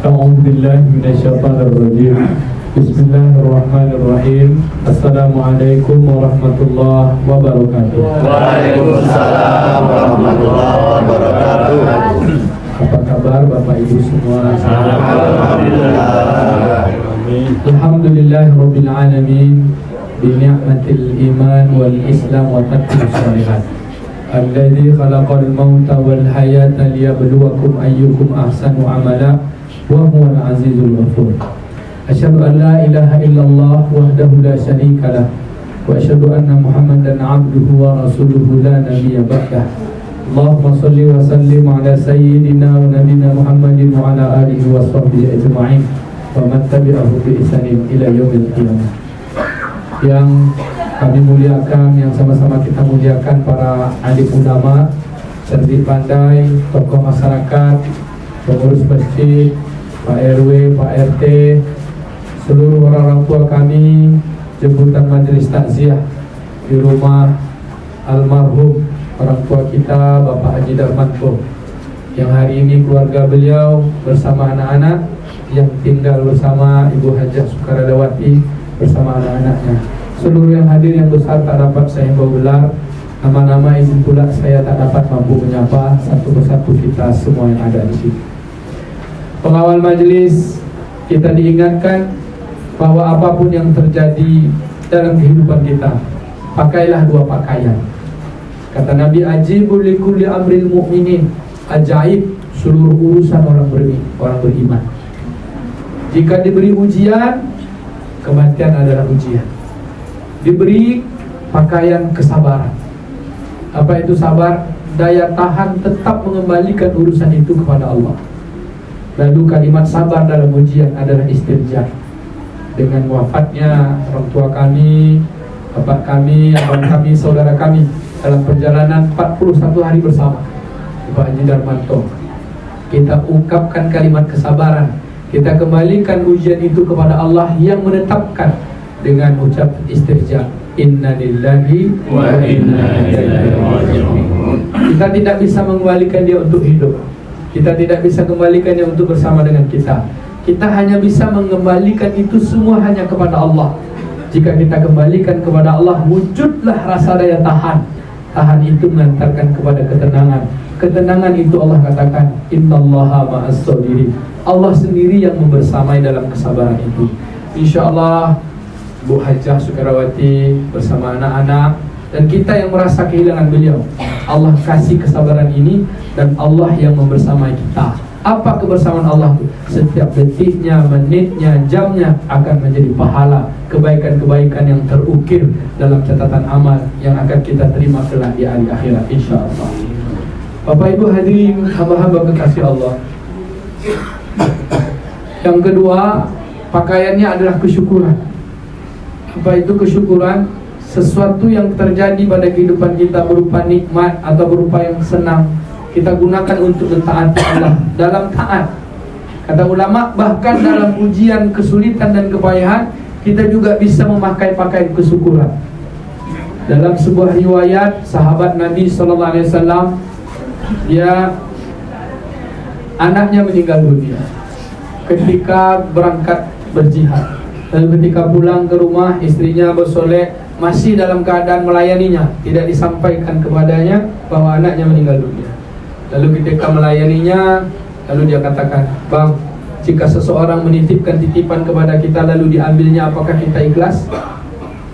A'udzu billahi minasyaitonir rajim. Bismillahirrahmanirrahim. Assalamualaikum warahmatullahi wabarakatuh. Waalaikumsalam warahmatullahi wabarakatuh. Apa kabar Bapak Ibu semua? Alhamdulillah. Alhamdulillahi rabbil alamin bi ni'matil iman wal islam wa taqwas shalihat. Alladzi khalaqal mauta wal hayata liyabluwakum ayyukum ahsanu amala wa huwal azizul ghafur. Asyhadu an la ilaha illallah wahdahu la syarika lah wa asyhadu anna Muhammadan abduhu wa rasuluhu la nabiyya ba'dah. Allahumma shalli wa sallim ala sayyidina wa nabiyina Muhammadin wa ala alihi wa sahbihi ajma'in wa man tabi'ahu bi ihsanin ila yaumil qiyamah. Yang kami muliakan, yang sama-sama kita muliakan para alim ulama, cerdik pandai, tokoh masyarakat, pengurus masjid, Pak RW, Pak RT, seluruh orang tua kami, jemputan majelis takziah di rumah almarhum orang tua kita Bapak Haji Darmanto, yang hari ini keluarga beliau bersama anak-anak yang tinggal bersama Ibu Hajah Sukaradawati bersama anak-anaknya. Seluruh yang hadir yang besar tak dapat saya himbau gelar, nama-nama izin pula saya tak dapat mampu menyapa satu persatu kita semua yang ada di sini. Pengawal majelis, kita diingatkan bahwa apapun yang terjadi dalam kehidupan kita, pakailah dua pakaian. Kata Nabi, ajibul likulli amril mu'minin, ajaib seluruh urusan orang beriman. Jika diberi ujian, kematian adalah ujian. Diberi pakaian kesabaran. Apa itu sabar? Daya tahan tetap mengembalikan urusan itu kepada Allah. Lalu kalimat sabar dalam ujian adalah istirja. Dengan wafatnya orang tua kami, bapak kami, abang kami, saudara kami dalam perjalanan 41 hari bersama Pak Haji Darmanto, kita ungkapkan kalimat kesabaran. Kita kembalikan ujian itu kepada Allah yang menetapkan dengan ucap istirja, inna lillahi wa inna ilaihi raji'un. Kita tidak bisa mengembalikan dia untuk hidup. Kita tidak bisa kembalikan dia untuk bersama dengan kita. Kita hanya bisa mengembalikan itu semua hanya kepada Allah. Jika kita kembalikan kepada Allah, wujudlah rasa daya tahan. Tahan itu mengantarkan kepada ketenangan. Ketenangan itu Allah katakan, innallaha ma'as sabirin. Allah sendiri yang membersamai dalam kesabaran itu. InsyaAllah Bu Hajah Sukarawati bersama anak-anak dan kita yang merasa kehilangan beliau, Allah kasih kesabaran ini dan Allah yang membersamai kita. Apa kebersamaan Allah itu? Setiap detiknya, menitnya, jamnya akan menjadi pahala kebaikan-kebaikan yang terukir dalam catatan amal yang akan kita terima kelak di hari akhirat insyaallah. Bapak Ibu hadirin hamba-hamba kekasih Allah, yang kedua, pakaiannya adalah kesyukuran. Apa itu kesyukuran? Sesuatu yang terjadi pada kehidupan kita berupa nikmat atau berupa yang senang, kita gunakan untuk mentaati Allah dalam taat. Kata ulama, bahkan dalam ujian, kesulitan dan kepayahan, kita juga bisa memakai pakaian kesyukuran. Dalam sebuah riwayat, sahabat Nabi SAW, dia anaknya meninggal dunia ketika berangkat berjihad. Lalu ketika pulang ke rumah, istrinya bersolek masih dalam keadaan melayaninya, tidak disampaikan kepadanya bahwa anaknya meninggal dunia. Lalu ketika melayaninya, lalu dia katakan, bang, jika seseorang menitipkan titipan kepada kita lalu diambilnya, apakah kita ikhlas?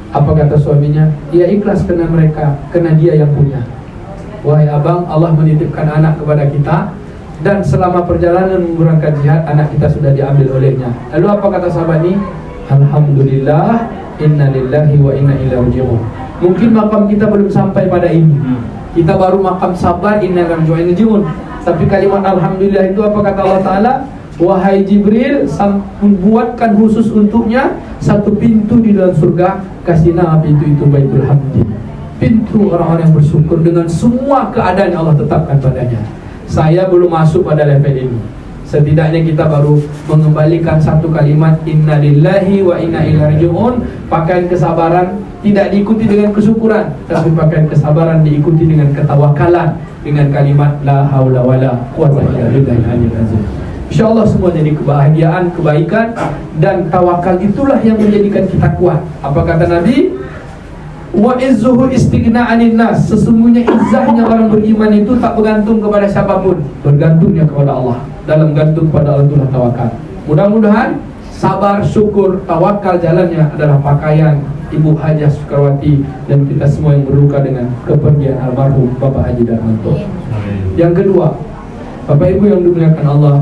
Apa kata suaminya? Ya ikhlas karena mereka, karena dia yang punya. Wahai abang, Allah menitipkan anak kepada kita, dan selama perjalanan berangkat jihad, anak kita sudah diambil olehnya. Lalu apa kata sahabat ini? Alhamdulillah, inna lillahi wa inna ilaihi raji'un. Mungkin makam kita belum sampai pada ini. Kita baru makam sabar, inna lillahi wa inna ilaihi raji'un. Tapi kalimat alhamdulillah itu apa kata Allah Ta'ala? Wahai Jibril, buatkan khusus untuknya satu pintu di dalam surga. Kasih nama pintu itu Baitul Hamdi, pintu orang-orang yang bersyukur dengan semua keadaan yang Allah tetapkan padanya. Saya belum masuk pada level ini. Setidaknya kita baru mengembalikan satu kalimat inna lillahi wa inna ilaihi raji'un. Pakaian kesabaran tidak diikuti dengan kesyukuran, tapi pakaian kesabaran diikuti dengan ketawakalan, dengan kalimat la haula wala quwwata illa billahil aliyyil azim. InsyaAllah semua jadi kebahagiaan, kebaikan. Dan tawakal itulah yang menjadikan kita kuat. Apa kata Nabi? Wa izzuhu istighna'anin nas. Sesungguhnya izzahnya orang beriman itu tak bergantung kepada siapapun, bergantungnya kepada Allah. Dalam gantung kepada Allah itulah tawakal. Mudah-mudahan sabar, syukur, tawakal jalannya adalah pakaian Ibu Hajah Sukarwati dan kita semua yang berduka dengan kepergian almarhum Bapak Haji Darmanto. Yang kedua, Bapak Ibu yang dimuliakan Allah,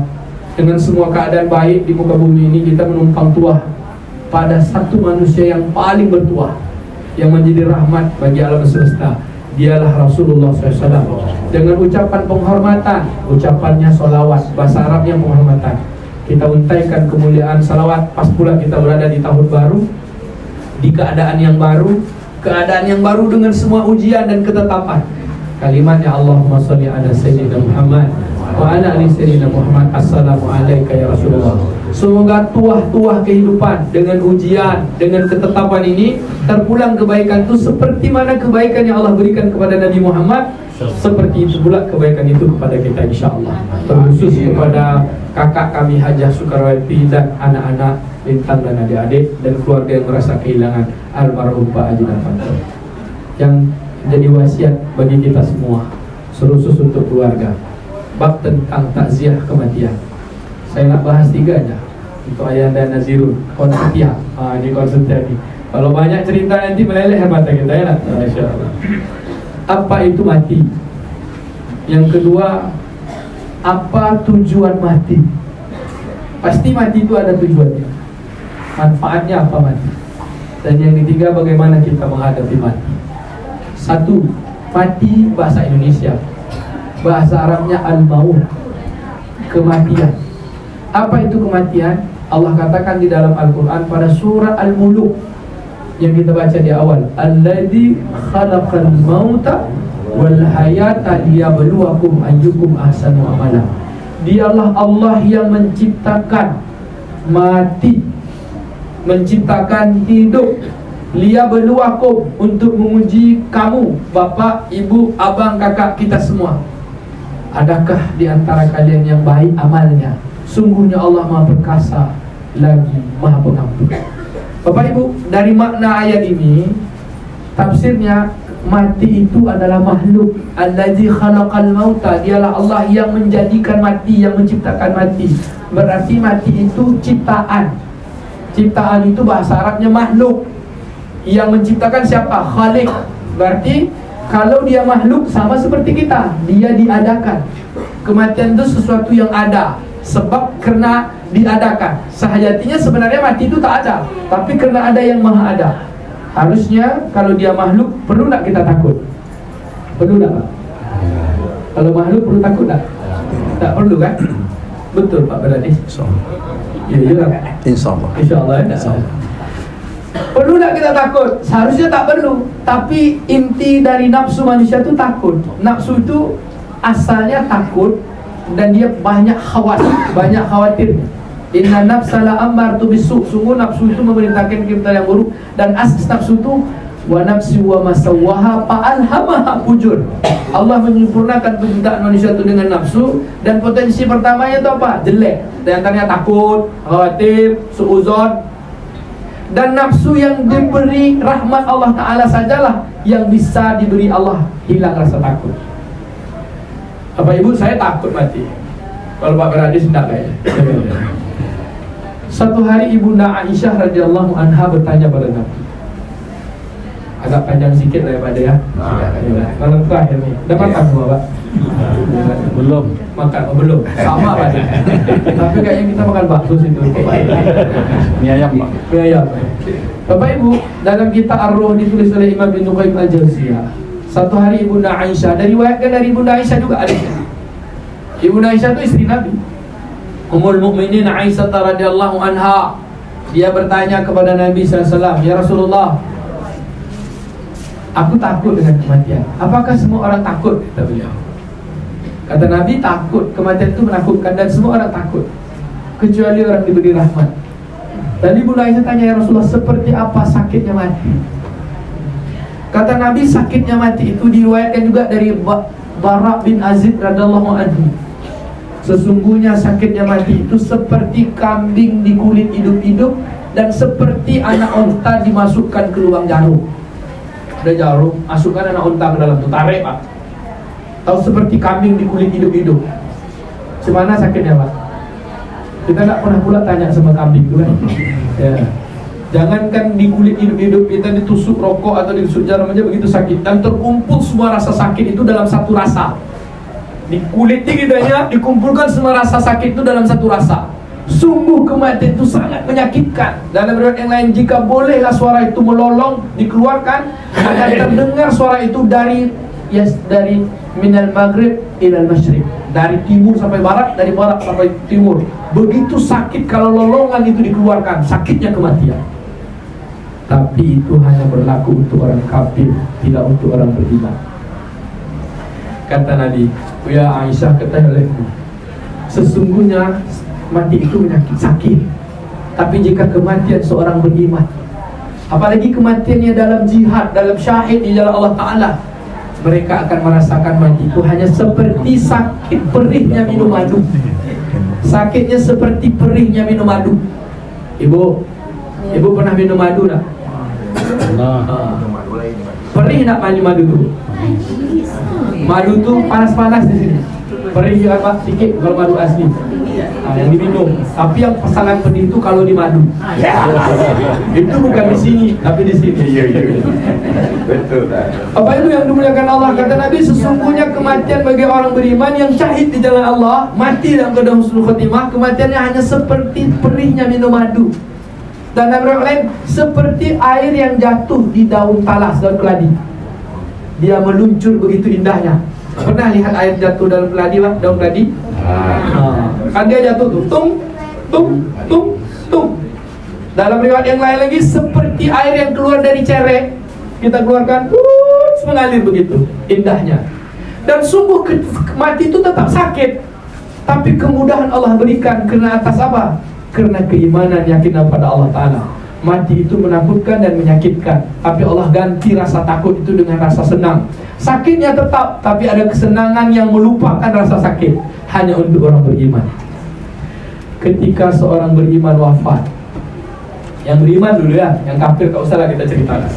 dengan semua keadaan baik di muka bumi ini, kita menumpang tuah pada satu manusia yang paling bertuah, yang menjadi rahmat bagi alam semesta. Dialah Rasulullah SAW. Dengan ucapan penghormatan, ucapannya solawat, bahasa Arabnya penghormatan, kita untaikan kemuliaan salawat. Pas pula kita berada di tahun baru, di keadaan yang baru dengan semua ujian dan ketetapan. Kalimatnya Allahumma sholli ala sayyidina Muhammad wa ala ali sayyidina Muhammad. Assalamu alayka ya Rasulullah. Semoga tuah-tuah kehidupan dengan ujian, dengan ketetapan ini terpulang kebaikan itu seperti mana kebaikan yang Allah berikan kepada Nabi Muhammad, seperti itu pula kebaikan itu kepada kita insyaAllah. Terkhusus kepada kakak kami Hajah Sukarwati dan anak-anak Lintang dan adik-adik dan keluarga yang merasa kehilangan almarhum Pak Haji Darmanto, yang jadi wasiat bagi kita semua, khusus untuk keluarga, bab tentang takziah kematian. Saya nak bahas 3 aja untuk ayah dan Nazirun, konsetia. Ini konsetia nih. Kalau banyak cerita nanti meleleh mata kita ya. Insyaallah. Apa itu mati? Yang kedua, apa tujuan mati? Pasti mati itu ada tujuannya. Manfaatnya apa mati? Dan yang ketiga, bagaimana kita menghadapi mati? 1. Mati bahasa Indonesia, bahasa Arabnya al-maut, kematian. Apa itu kematian? Allah katakan di dalam Al-Quran pada surah Al-Muluk yang kita baca di awal, alladzi khalaqal mauta wal hayata liyabluwakum ayyukum ahsanu amala. Dialah Allah yang menciptakan mati, menciptakan hidup, liyabluwakum, untuk menguji kamu, bapak, ibu, abang, kakak, kita semua. Adakah di antara kalian yang baik amalnya? Sungguhnya Allah Maha Perkasa lagi Maha Pengampun. Bapak Ibu, dari makna ayat ini, tafsirnya mati itu adalah makhluk. Allazi khalaqal mauta, dialah Allah yang menjadikan mati, yang menciptakan mati. Berarti mati itu ciptaan. Ciptaan itu bahasa Arabnya makhluk. Yang menciptakan siapa? Khaliq. Berarti kalau dia makhluk sama seperti kita, dia diadakan. Kematian itu sesuatu yang ada, sebab karena diadakan. Sehajatinya sebenarnya mati itu tak ada, tapi karena ada yang maha ada. Harusnya kalau dia makhluk, perlu tak kita takut? Perlu tak Pak? Kalau makhluk perlu takut tak? Tak perlu kan? Betul Pak Beradis? Ya, InsyaAllah. InsyaAllah ya. Perlu tak kita takut? Seharusnya tak perlu. Tapi inti dari nafsu manusia itu takut. Nafsu itu asalnya takut, dan dia banyak khawatir. Inna nafsa la'ammaratu bisu'. Sungguh nafsu itu memerintahkan kita yang buruk. Dan asas nafsu itu wa nafsi wa masawwaha fa'alhamaha fujur. Allah menyempurnakan penciptaan manusia itu dengan nafsu, dan potensi pertamanya itu apa? Jelek. Di antaranya takut, khawatir, suuzon. Dan nafsu yang diberi rahmat Allah Ta'ala sajalah yang bisa diberi Allah hilang rasa takut. Bapak Ibu, saya takut mati. Kalau Pak Beradis tidak kayaknya. Satu hari Ibunda Aisyah radhiyallahu anha bertanya pada Nabi. Agak panjang sedikit daripada ya. Malam terakhir nih. Udah makan semua Pak? Belum. Makan? Oh belum. Sama Pak. Tapi kayaknya kita makan bakso situ. Mie ayam Pak. Mie ayam. Bapak Ibu, dalam kitab Ar-Ruh ditulis oleh Imam Ibnu Qayyim Al-Jauziyah, satu hari Ibunda Aisyah, diriwayatkan dari Ibunda Aisyah juga ada. Ibunda Aisyah itu istri Nabi, Ummul Mukminin Aisyah radhiyallahu anha. Dia bertanya kepada Nabi SAW, ya Rasulullah, aku takut dengan kematian. Apakah semua orang takut? Kata beliau. Kata Nabi, takut. Kematian itu menakutkan dan semua orang takut, kecuali orang diberi rahmat. Dan Ibunda Aisyah tanya, ya Rasulullah, seperti apa sakitnya mati? Kata Nabi, sakitnya mati itu diriwayatkan juga dari Bara bin Azib radhiyallahu anhu. Sesungguhnya sakitnya mati itu seperti kambing di kulit hidup-hidup dan seperti anak onta dimasukkan ke lubang jarum. Ada jarum, masukkan anak onta ke dalam, tarik Pak. Tahu seperti kambing di kulit hidup-hidup. Semana sakitnya Pak? Kita nggak pernah pula tanya sama kambing itu kan. Ya. Jangankan di kulit hidup-hidup, kita ditusuk rokok atau ditusuk jarum aja begitu sakit. Dan terkumpul semua rasa sakit itu dalam satu rasa. Di kulit lidahnya dikumpulkan semua rasa sakit itu dalam satu rasa. Sungguh kematian itu sangat menyakitkan. Dalam riwayat yang lain, jika bolehlah suara itu melolong dikeluarkan, akan terdengar suara itu dari minal maghrib ilal masyriq, dari timur sampai barat, dari barat sampai timur. Begitu sakit kalau lolongan itu dikeluarkan, sakitnya kematian. Tapi itu hanya berlaku untuk orang kafir, tidak untuk orang beriman. Kata Nabi, ya Aisyah, ketahuilah, sesungguhnya mati itu menyakit, sakit. Tapi jika kematian seorang beriman, apalagi kematiannya dalam jihad, dalam syahid di jalan Allah Ta'ala, mereka akan merasakan mati itu hanya seperti sakit perihnya minum madu. Sakitnya seperti perihnya minum madu. Ibu pernah minum madu tak? Perih nak minum madu tu? Madu tu panas-panas di sini. Perih juga Pak, sikit kalau madu asli. Yang diminum. Tapi yang pasangan pedih itu kalau di madu. Itu bukan di sini, tapi di sini. Betul. Apa itu yang dimuliakan Allah? Kata Nabi, sesungguhnya kematian bagi orang beriman yang syahid di jalan Allah, mati dalam keadaan husnul khotimah, kematiannya hanya seperti perihnya minum madu. Dan dalam lain, seperti air yang jatuh di daun talas, daun keladi. Dia meluncur begitu indahnya. Pernah lihat air jatuh daun keladi, Pak? Daun keladi? Kan dia jatuh tuh, tung. Dalam riwayat yang lain lagi, seperti air yang keluar dari cerek, kita keluarkan, mengalir begitu indahnya. Dan sungguh mati itu tetap sakit, tapi kemudahan Allah berikan karena atas apa? Karena keimanan, yakin pada Allah Ta'ala. Mati itu menakutkan dan menyakitkan, tapi Allah ganti rasa takut itu dengan rasa senang. Sakitnya tetap, tapi ada kesenangan yang melupakan rasa sakit, hanya untuk orang beriman. Ketika seorang beriman wafat, yang beriman dulu ya, yang kafir tak usahlah kita ceritakan.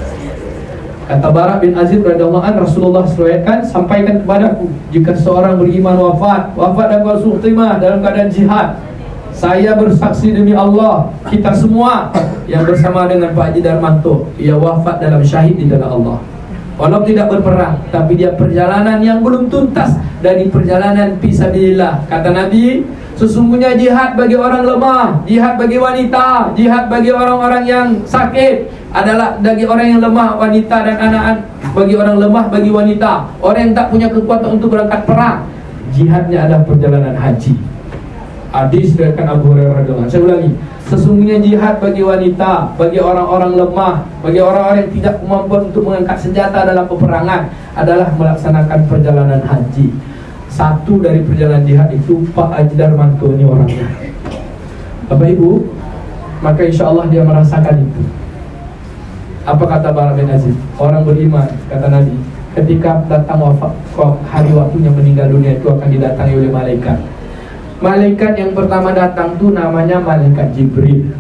Kata Bara bin Azib radhiyallahu anhu, Rasulullah SAW sampaikan kepadaku, jika seorang beriman wafat dalam keadaan dalam keadaan jihad, saya bersaksi demi Allah, kita semua yang bersama dengan Pak Haji Darmanto, ia wafat dalam syahid di jalan Allah. Walau tidak berperang, tapi dia perjalanan yang belum tuntas dari perjalanan fisabilillah. Kata Nabi, sesungguhnya jihad bagi orang lemah, jihad bagi wanita, jihad bagi orang-orang yang sakit adalah bagi orang yang lemah, wanita dan anak-anak. Bagi orang lemah, bagi wanita, orang yang tak punya kekuatan untuk berangkat perang, jihadnya adalah perjalanan haji. Hadis dari Abu Hurairah radhiyallahu anhu. Saya ulangi, sesungguhnya jihad bagi wanita, bagi orang-orang lemah, bagi orang-orang yang tidak mampu untuk mengangkat senjata dalam peperangan adalah melaksanakan perjalanan haji. Satu dari perjalanan jihad itu Pak Haji Darmanto ini orangnya. Bapak Ibu, maka insya Allah dia merasakan itu. Apa kata Bara bin Azib? Orang beriman, kata Nabi, ketika datang wafat, hari waktunya meninggal dunia itu akan didatangi oleh malaikat. Malaikat yang pertama datang tuh namanya malaikat Jibril.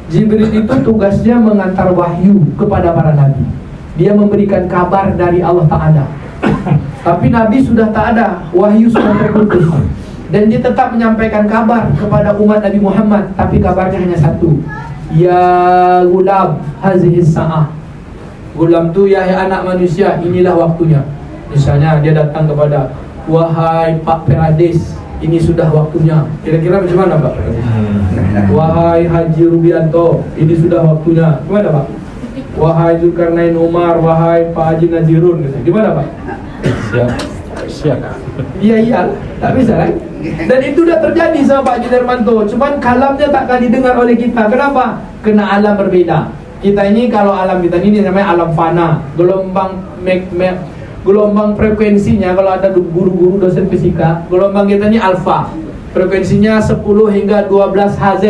Jibril itu tugasnya mengantar wahyu kepada para nabi. Dia memberikan kabar dari Allah Ta'ala. Tapi nabi sudah tak ada, wahyu sudah terputus, dan dia tetap menyampaikan kabar kepada umat Nabi Muhammad. Tapi kabarnya hanya satu, ya gulam hazihis sa'ah. Gulam tu, ya anak manusia, inilah waktunya. Misalnya dia datang kepada, wahai Pak Perades, ini sudah waktunya. Kira-kira macam mana Pak Perades? Wahai Haji Rubianto, ini sudah waktunya. Gimana Pak? Wahai Zulkarnain Umar, wahai Pak Haji Nazirun, gimana Pak? Siap. Iya, tak bisa kan? Dan itu sudah terjadi sama Pak Haji Darmanto. Cuman kalamnya tak akan didengar oleh kita. Kenapa? Kena alam berbeda. Kita ini, kalau alam kita ini namanya alam fana, gelombang frekuensinya, kalau ada guru-guru dosen fisika, gelombang kita ini alfa, frekuensinya 10 hingga 12 Hz.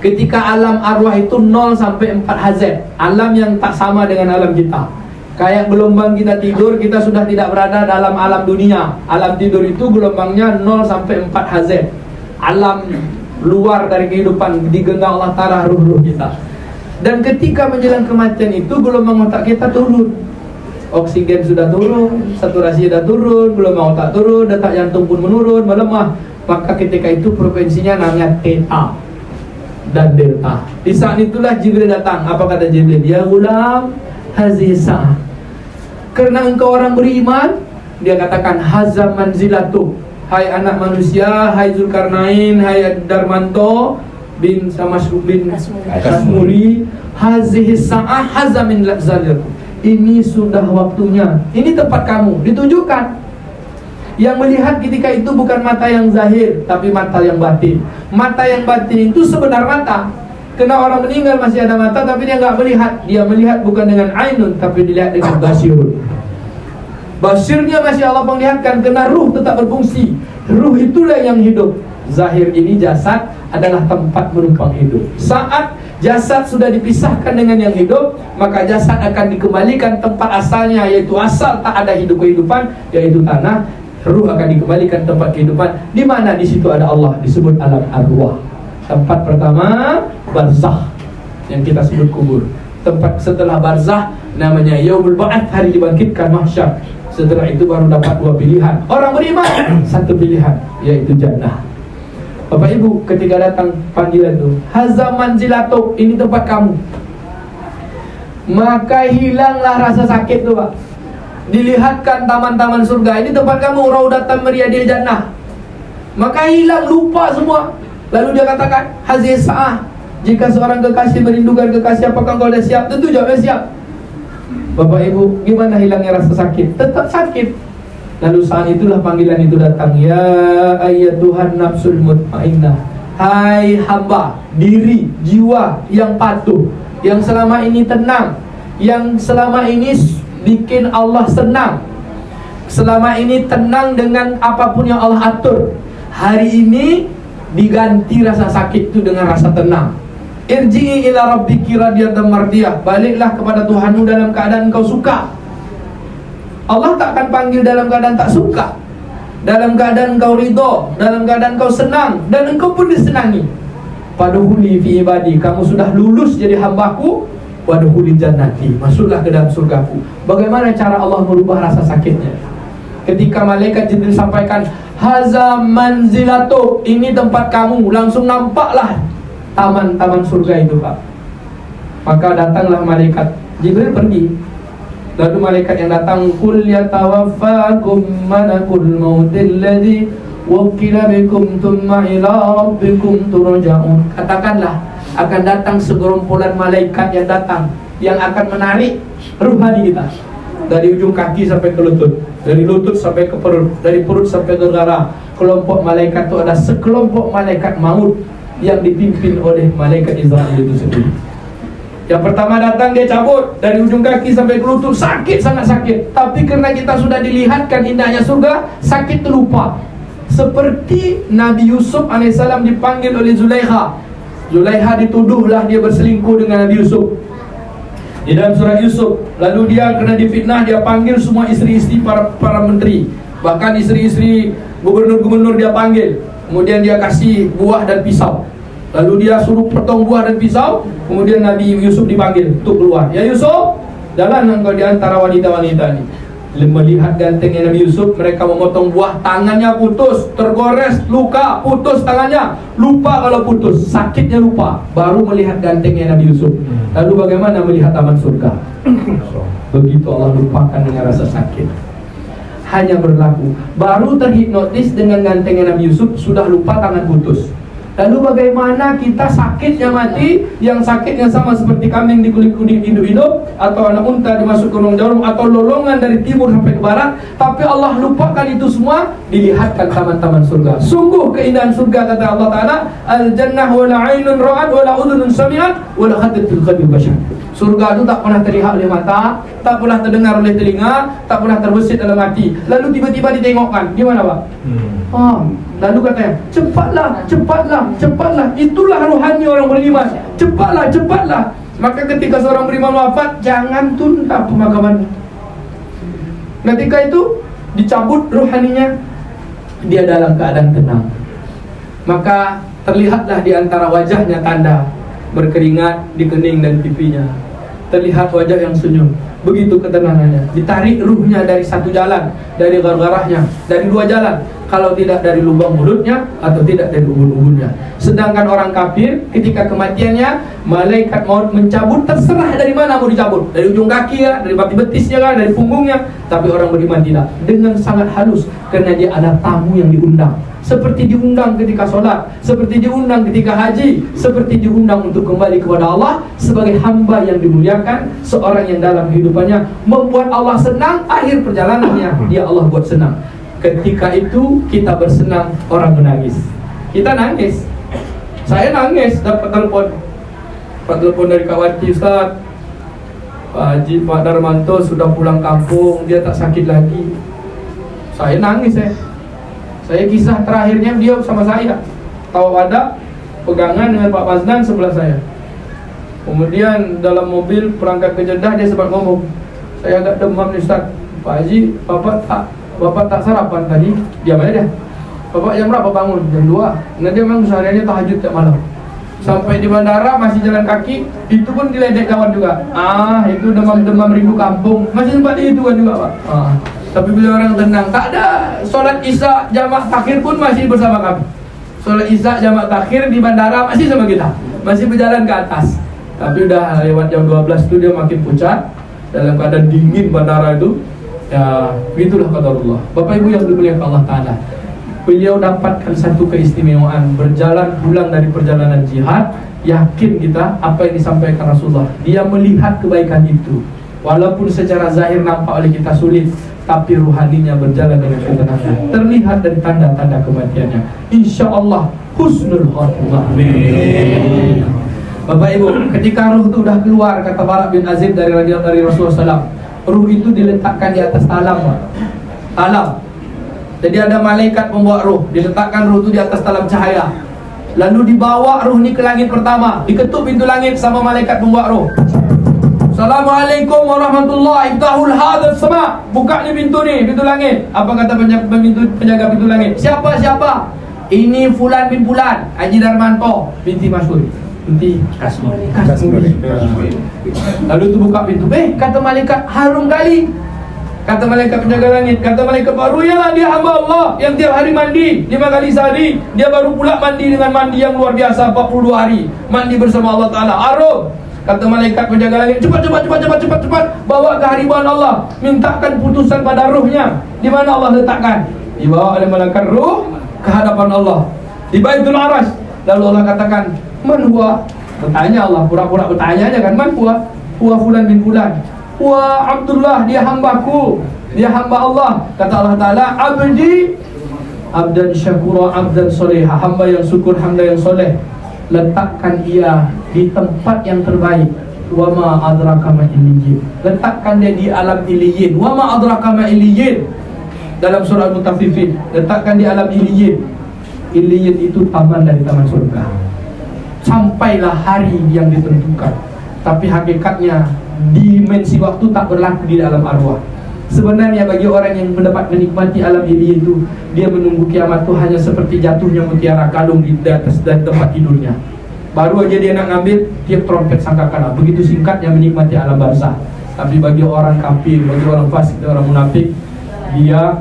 Ketika alam arwah itu 0 sampai 4 Hz, alam yang tak sama dengan alam kita. Kayak gelombang kita tidur, kita sudah tidak berada dalam alam dunia. Alam tidur itu gelombangnya 0 sampai 4 Hz. Alam luar dari kehidupan, digenggam Allah Ta'ala ruh-ruh kita. Dan ketika menjelang kematian itu, gelombang otak kita turun. Oksigen sudah turun, saturasi sudah turun, gelombang otak turun, detak jantung pun menurun, melemah. Maka ketika itu frekuensinya namanya theta dan delta. Di saat itulah Jibril datang. Apa kata Jibril? Ya gulam, hazihi sa'ah. Karena engkau orang beriman, dia katakan hazam manzilatu. Hai anak manusia, hai Zulkarnain, hai Darmanto bin Kasmuri, hazihi sa'ah hazam min lazalatu. Ini sudah waktunya. Ini tempat kamu. Ditunjukkan. Yang melihat ketika itu bukan mata yang zahir, tapi mata yang batin. Mata yang batin itu sebenar mata. Kena orang meninggal masih ada mata, tapi dia nggak melihat. Dia melihat bukan dengan ainun, tapi dilihat dengan basirun. Basirnya masih Allah perlihatkan, kena ruh tetap berfungsi. Ruh itulah yang hidup. Zahir ini jasad adalah tempat menumpang hidup. Saat jasad sudah dipisahkan dengan yang hidup, maka jasad akan dikembalikan tempat asalnya, yaitu asal tak ada hidup kehidupan, yaitu tanah. Ruh akan dikembalikan tempat kehidupan. Di mana di situ ada Allah, disebut alam arwah. Tempat pertama barzah, yang kita sebut kubur. Tempat setelah barzah namanya yaumul ba'ats, hari dibangkitkan, mahsyar. Setelah itu baru dapat 2 pilihan. Orang beriman 1 pilihan, yaitu jannah. Bapak Ibu, ketika datang panggilan itu, hazam manzilatuk, ini tempat kamu. Maka hilanglah rasa sakit itu, Pak. Dilihatkan taman-taman surga, ini tempat kamu, raudatan meriadil jannah. Maka hilang, lupa semua. Lalu dia katakan, hazihi sa'ah. Jika seorang kekasih merindukan kekasih, apakah engkau sudah siap? Tentu jawabnya siap. Bapak Ibu, gimana hilangnya rasa sakit? Tetap sakit. Lalu saat itulah panggilan itu datang. Ya ayyatuhan nafsul mutmainnah. Hai hamba, diri, jiwa yang patuh, yang selama ini tenang, yang selama ini bikin Allah senang, selama ini tenang dengan apapun yang Allah atur. Hari ini diganti rasa sakit itu dengan rasa tenang. Irji'i ila rabbiki radiyatan mardiyah. Baliklah kepada Tuhanmu dalam keadaan kau suka. Allah tak akan panggil dalam keadaan tak suka. Dalam keadaan kau ridho, dalam keadaan kau senang, dan engkau pun disenangi. Padahuli fi ibadi, kamu sudah lulus jadi hambaku. Wadhuli jannati, masuklah ke dalam surgaku. Bagaimana cara Allah merubah rasa sakitnya? Ketika malaikat Jibril sampaikan hazam manzilatu, ini tempat kamu, langsung nampaklah taman-taman surga itu, Pak. Maka datanglah malaikat Jibril pergi. Lalu malaikat yang datang, kul yatawaffakum malakul mautil ladzi wukila bikum thumma ila rabbikum turja'un. Katakanlah, akan datang segerombolan malaikat yang datang, yang akan menarik ruhani kita dari ujung kaki sampai ke lutut, dari lutut sampai ke perut, dari perut sampai ke darah. Kelompok malaikat itu ada sekelompok malaikat maut yang dipimpin oleh malaikat Israel itu sendiri. Yang pertama datang, dia cabut dari ujung kaki sampai ke lutut, sakit, sangat sakit. Tapi karena kita sudah dilihatkan indahnya surga, sakit terlupa. Seperti Nabi Yusuf alaihissalam dipanggil oleh Zulaikha. Zulaikha dituduhlah dia berselingkuh dengan Nabi Yusuf di dalam surat Yusuf. Lalu dia kena difitnah, dia panggil semua istri-istri para menteri, bahkan istri-istri gubernur-gubernur dia panggil. Kemudian dia kasih buah dan pisau. Lalu dia suruh potong buah dan pisau. Kemudian Nabi Yusuf dipanggil untuk keluar. Ya Yusuf, jalan engkau di antara wanita-wanita ini. Melihat gantengnya Nabi Yusuf, mereka memotong buah, tangannya putus, tergores, luka, putus tangannya. Lupa kalau putus, sakitnya lupa. Baru melihat gantengnya Nabi Yusuf. Lalu bagaimana melihat taman surga? Begitu Allah lupakan dengan rasa sakit. Hanya berlaku, baru terhipnotis dengan gantengnya Nabi Yusuf, sudah lupa tangan putus. Lalu bagaimana kita sakitnya mati, yang sakitnya sama seperti kambing dikulit-kulit hidup-hidup, atau anak unta dimasuk ke ruang jarum, atau lolongan dari timur sampai ke barat. Tapi Allah lupakan itu semua, dilihatkan taman-taman surga. Sungguh keindahan surga, kata Allah Ta'ala, al-jannah wala ainun ra'ad wala udhunun sami'at wala khatir fil qalbi bashar. Surga itu tak pernah terlihat oleh mata, tak pernah terdengar oleh telinga, tak pernah terbesit dalam hati. Lalu tiba-tiba ditengokkan. Gimana, Pak? Lalu katanya, cepatlah, cepatlah, cepatlah. Itulah rohani orang beriman. Cepatlah, cepatlah. Maka ketika seorang beriman wafat, jangan tunda pemakaman. Ketika itu dicabut ruhaninya, dia dalam keadaan tenang. Maka terlihatlah di antara wajahnya tanda berkeringat di kening dan pipinya. Terlihat wajah yang senyum. Begitu ketenangannya. Ditarik ruhnya dari satu jalan, dari gargarahnya, dari dua jalan. Kalau tidak dari lubang mulutnya atau tidak dari ubun-ubunnya. Sedangkan orang kafir ketika kematiannya, malaikat maut mencabut, terserah dari mana mau dicabut, dari ujung kaki ya, dari bati betisnya kan, dari punggungnya. Tapi orang beriman tidak, dengan sangat halus, karena dia ada tamu yang diundang. Seperti diundang ketika sholat, seperti diundang ketika haji, seperti diundang untuk kembali kepada Allah sebagai hamba yang dimuliakan, seorang yang dalam kehidupannya membuat Allah senang, akhir perjalanannya dia Allah buat senang. Ketika itu kita bersenang, orang menangis. Kita nangis. Saya nangis dapat telepon dari Kak Wati, Ustaz, Pak Haji, Pak Darmanto sudah pulang kampung, dia tak sakit lagi. Saya nangis Saya kisah terakhirnya dia sama saya. Tahu ada pegangan dengan Pak Mazdan sebelah saya. Kemudian dalam mobil perangkat ke Jeddah dia sempat ngomong, saya agak demam nih Ustaz. Pak Haji, Bapak tak sarapan tadi? Diam aja dia. Bapak jam berapa bangun? Jam 2. Nah dia memang sehariannya tahajud tiap malam. Sampai di bandara masih jalan kaki, itu pun diledek kawan juga. Itu demam-demam rindu kampung. Masih sempat itu kan juga Pak. Tapi beliau orang tenang. Tak ada sholat isya jamak takhir pun masih bersama kami. Sholat isya jamak takhir di bandara masih sama kita. Masih berjalan ke atas. Tapi udah lewat jam 12 itu dia makin pucat. Dalam keadaan dingin bandara itu. Ya, begitulah kata Allah. Bapak Ibu yang dimuliakan Allah Ta'ala, beliau dapatkan satu keistimewaan. Berjalan pulang dari perjalanan jihad, yakin kita apa yang disampaikan Rasulullah. Dia melihat kebaikan itu. Walaupun secara zahir nampak oleh kita sulit, tapi ruhaninya berjalan dengan ketenangan. Terlihat dari tanda-tanda kematiannya. Insya Allah husnul khatimah. Bapak Ibu, ketika ruh itu sudah keluar, kata Bara bin Azib dari Rasulullah SAW, ruh itu diletakkan di atas talam. Jadi ada malaikat pembawa ruh, diletakkan ruh itu di atas talam cahaya. Lalu dibawa ruh ini ke langit pertama, diketuk pintu langit sama malaikat pembawa ruh. Assalamualaikum warahmatullahi wabarakatuh. Sama, buka ni pintu langit. Apa kata penjaga pintu langit? Siapa? Ini Fulan bin Fulan, Haji Darmanto binti Masyhur. Binti Kasmuri. Lalu tu buka pintu. Kata malaikat, harum kali. Kata malaikat penjaga langit, kata malaikat baru, yalah dia hamba Allah yang tiap hari mandi 5 kali sehari. Dia baru pula mandi dengan mandi yang luar biasa 42 hari. Mandi bersama Allah Ta'ala. Harum. Kata malaikat penjaga langit, cepat bawa ke hariban Allah, mintakan putusan pada ruhnya. Di mana Allah letakkan? Dibawa oleh malaikat ruh ke hadapan Allah di Baitul Arash. Lalu Allah katakan, man huwa? Bertanya Allah, pura-pura bertanya aja kan, man huwa? Huwa Fulan bin Fulan. Huwa Abdullah, dia hambaku, dia hamba Allah. Kata Allah Ta'ala, abdi abdan syakura abdan soleha, hamba yang syukur, hamba yang soleh. Letakkan ia di tempat yang terbaik. Wa ma adraka ma illiyin. Letakkan dia di alam illiyin. Wa ma adraka ma illiyin. Dalam surah Al-Mutaffifin, letakkan di alam illiyin. Illiyin itu taman dari taman surga. Sampailah hari yang ditentukan. Tapi hakikatnya dimensi waktu tak berlaku di dalam arwah. Sebenarnya bagi orang yang mendapat menikmati alam illiyin itu, dia menunggu kiamat itu hanya seperti jatuhnya mutiara kalung di atas dan tempat tidurnya. Baru aja dia nak ngambil, tiap trompet sangkakala. Begitu singkatnya menikmati alam barzah. Tapi bagi orang kafir, bagi orang fasik, orang munafik, dia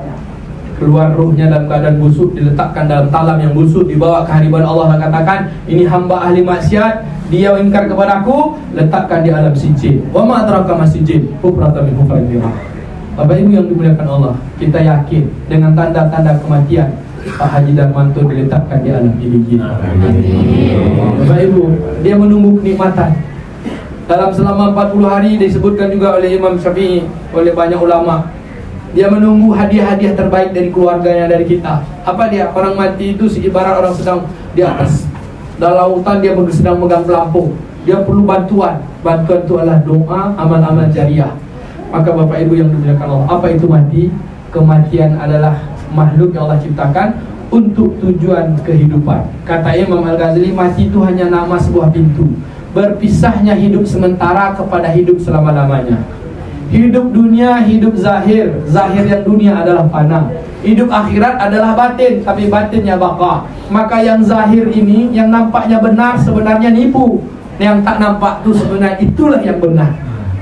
keluar ruhnya dalam keadaan busuk, diletakkan dalam talam yang busuk, dibawa ke hadirat Allah dan katakan, ini hamba ahli maksiat, dia ingkar kepadaku, letakkan di alam sijil. Wa ma adraka ma sijil, hufratan min hufratil nar. Bapak Ibu yang dimuliakan Allah, kita yakin dengan tanda-tanda kematian Pak Haji Darmanto diletakkan di alam illiyin. Bapak Ibu, dia menunggu kenikmatan. Dalam selama 40 hari disebutkan juga oleh Imam Syafi'i, oleh banyak ulama, dia menunggu hadiah-hadiah terbaik dari keluarganya, dari kita. Apa dia? Orang mati itu seibarat orang sedang di atas dalam lautan, dia sedang megang pelampung. Dia perlu bantuan. Bantuan itu adalah doa, amal-amal jariah. Maka Bapak Ibu yang dimuliakan Allah, apa itu mati? Kematian adalah makhluk yang Allah ciptakan untuk tujuan kehidupan. Kata Imam Al-Ghazali, mati itu hanya nama sebuah pintu. Berpisahnya hidup sementara kepada hidup selama-lamanya. Hidup dunia, hidup zahir. Zahir yang dunia adalah fana. Hidup akhirat adalah batin, tapi batinnya baqa. Maka yang zahir ini, yang nampaknya benar, sebenarnya nipu. Yang tak nampak itu sebenarnya itulah yang benar.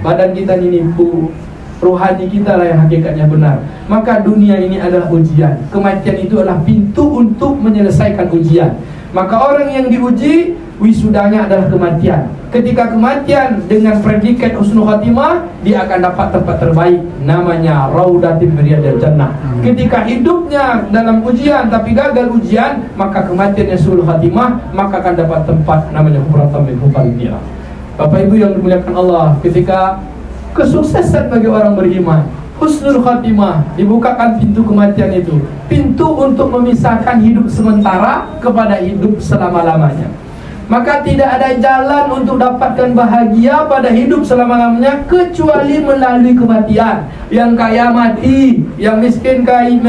Badan kita ini nipu, rohani kita lah yang hakikatnya benar. Maka dunia ini adalah ujian. Kematian itu adalah pintu untuk menyelesaikan ujian. Maka orang yang diuji, wisudanya adalah kematian. Ketika kematian dengan predikat husnul khatimah, dia akan dapat tempat terbaik, namanya raudatin riyadil jannah. Ketika hidupnya dalam ujian tapi gagal ujian, maka kematiannya husnul khatimah, maka akan dapat tempat namanya hufratan min hufril jannah. Bapak Ibu yang dimuliakan Allah, ketika kesuksesan bagi orang beriman, husnul khatimah, dibukakan pintu kematian itu, pintu untuk memisahkan hidup sementara kepada hidup selama-lamanya. Maka tidak ada jalan untuk dapatkan bahagia pada hidup selama-lamanya kecuali melalui kematian. Yang kaya mati, yang miskin